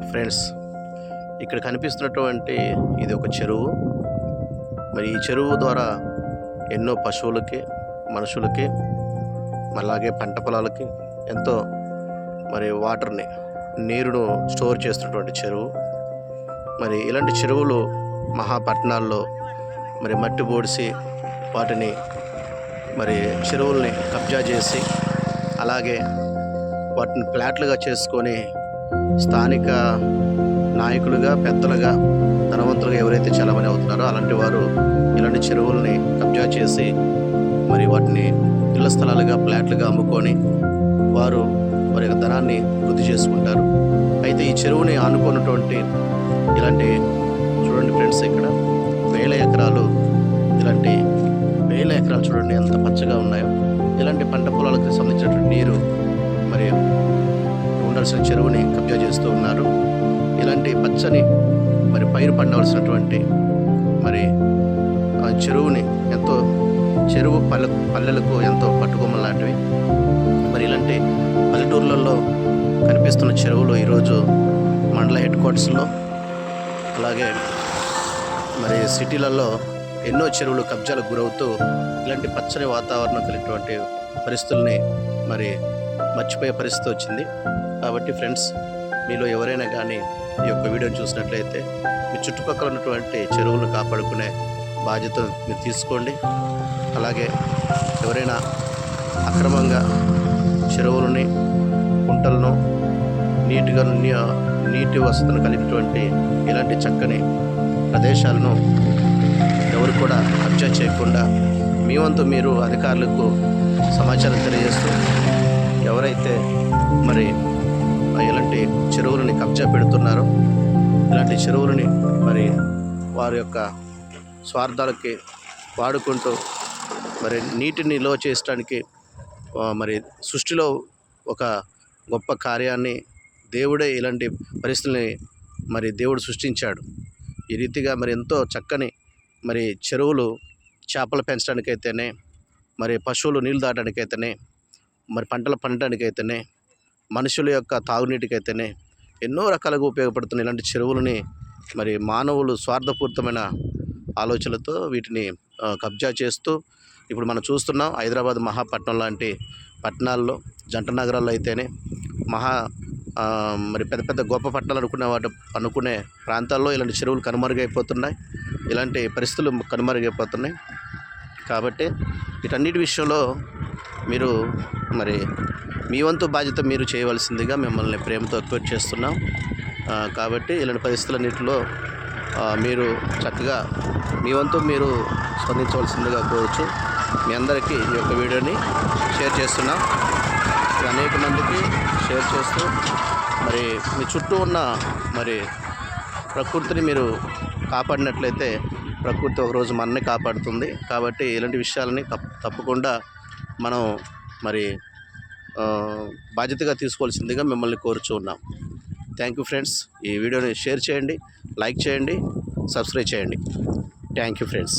Friends, ఇక్కడ కనిపిస్తున్నటువంటి ఇది ఒక చెరువు. మరి ఈ చెరువు ద్వారా ఎన్నో పశువులకి, మనుషులకి, అలాగే పంట పొలాలకి ఎంతో మరి నీరును స్టోర్ చేస్తున్నటువంటి చెరువు. మరి ఇలాంటి చెరువులు మహాపట్టణాల్లో మరి మట్టి బోడిసి వాటిని మరి చెరువుల్ని కబ్జా చేసి అలాగే వాటిని ప్లాట్లుగా చేసుకొని స్థానిక నాయకులుగా, పెద్దలుగా, ధనవంతులుగా ఎవరైతే చలామణి అవుతున్నారో అలాంటి వారు ఇలాంటి చెరువుల్ని కబ్జా చేసి మరి వాటిని ఇళ్ల స్థలాలుగా, ఫ్లాట్లుగా అమ్ముకొని వారు వారి యొక్క ధనాన్ని వృద్ధి చేసుకుంటారు. అయితే ఈ చెరువుని ఆనుకున్నటువంటి ఇలాంటి చూడండి ఫ్రెండ్స్, ఇక్కడ వేల ఎకరాలు చూడండి ఎంత పచ్చగా ఉన్నాయో. ఇలాంటి పంట పొలాలకు సంబంధించినటువంటి నీరు మరి ఉండాల్సిన చెరువుని కబ్జా చేస్తూ ఉన్నారు. ఇలాంటి పచ్చని మరి పైరు పండవలసినటువంటి మరి ఆ చెరువుని చెరువు పల్లెలకు ఎంతో పట్టుకొమ్మలు లాంటివి. మరి ఇలాంటి పల్లెటూర్లలో కనిపిస్తున్న చెరువులు ఈరోజు మండల హెడ్ క్వార్టర్స్లో అలాగే మరి సిటీలలో ఎన్నో చెరువులు కబ్జాలకు గురవుతూ ఇలాంటి పచ్చని వాతావరణం కలిగినటువంటి పరిస్థితుల్ని మరి మర్చిపోయే పరిస్థితి వచ్చింది. కాబట్టి ఫ్రెండ్స్, మీలో ఎవరైనా కానీ ఈ యొక్క వీడియోని చూసినట్లయితే మీ చుట్టుపక్కల ఉన్నటువంటి చెరువులను కాపాడుకునే బాధ్యత మీరు తీసుకోండి. అలాగే ఎవరైనా అక్రమంగా చెరువులని, కుంటలను, నీటి వసతులను కలిగినటువంటి ఇలాంటి చక్కని ప్రదేశాలను ఎవరు కూడా కబ్జా చేయకుండా మీ వంతు మీరు అధికారులకు సమాచారం తెలియజేస్తూ ఎవరైతే మరి ఇలాంటి చెరువులని కబ్జా పెడుతున్నారో ఇలాంటి చెరువులని మరి వారి యొక్క స్వార్థాలకి వాడుకుంటూ మరి నీటిని నిల్వ చేయడానికి మరి సృష్టిలో ఒక గొప్ప కార్యాన్ని దేవుడే ఇలాంటి పరిస్థితుల్ని మరి దేవుడు సృష్టించాడు. ఈ రీతిగా మరి ఎంతో చక్కని మరి చెరువులు చేపలు పెంచడానికైతేనే, మరి పశువులు నీళ్ళు దాటడానికైతేనే, మరి పంటలు పండడానికైతేనే, మనుషుల యొక్క తాగునీటికైతేనే ఎన్నో రకాలుగా ఉపయోగపడుతున్న ఇలాంటి చెరువులని మరి మానవులు స్వార్థపూరితమైన ఆలోచనలతో వీటిని కబ్జా చేస్తూ ఇప్పుడు మనం చూస్తున్నాం. హైదరాబాద్ మహాపట్నం లాంటి పట్టణాల్లో, జంట నగరాల్లో అయితేనే మరి పెద్ద పెద్ద గొప్ప పట్టణాలు అనుకునే ప్రాంతాల్లో ఇలాంటి చెరువులు కనుమరుగైపోతున్నాయి. ఇలాంటి పరిస్థితులు కనుమరుగైపోతున్నాయి. కాబట్టి వీటన్నిటి విషయంలో మీరు మరి మీ వంతు బాధ్యత మీరు చేయవలసిందిగా మిమ్మల్ని ప్రేమతో రిక్వెస్ట్ చేస్తున్నాం. కాబట్టి ఇలాంటి పరిస్థితులన్నింటిలో మీరు చక్కగా మీ వంతు మీరు స్పందించవలసిందిగా కోరచ్చు. మీ అందరికీ ఈ యొక్క వీడియోని షేర్ చేస్తున్నాం. అనేక మందికి షేర్ చేస్తూ మరి మీ చుట్టూ ఉన్న మరి ప్రకృతిని మీరు కాపాడినట్లయితే ప్రకృతి ఒకరోజు మనల్ని కాపాడుతుంది. కాబట్టి ఇలాంటి విషయాలని తప్పకుండా మనం మరి బాధ్యతగా తీసుకోవాల్సిందిగా మిమ్మల్ని కోరుచూ ఉన్నాం. Thank you friends. ఈ వీడియోని షేర్ చేయండి, లైక్ చేయండి, సబ్స్క్రైబ్ చేయండి. Thank you friends.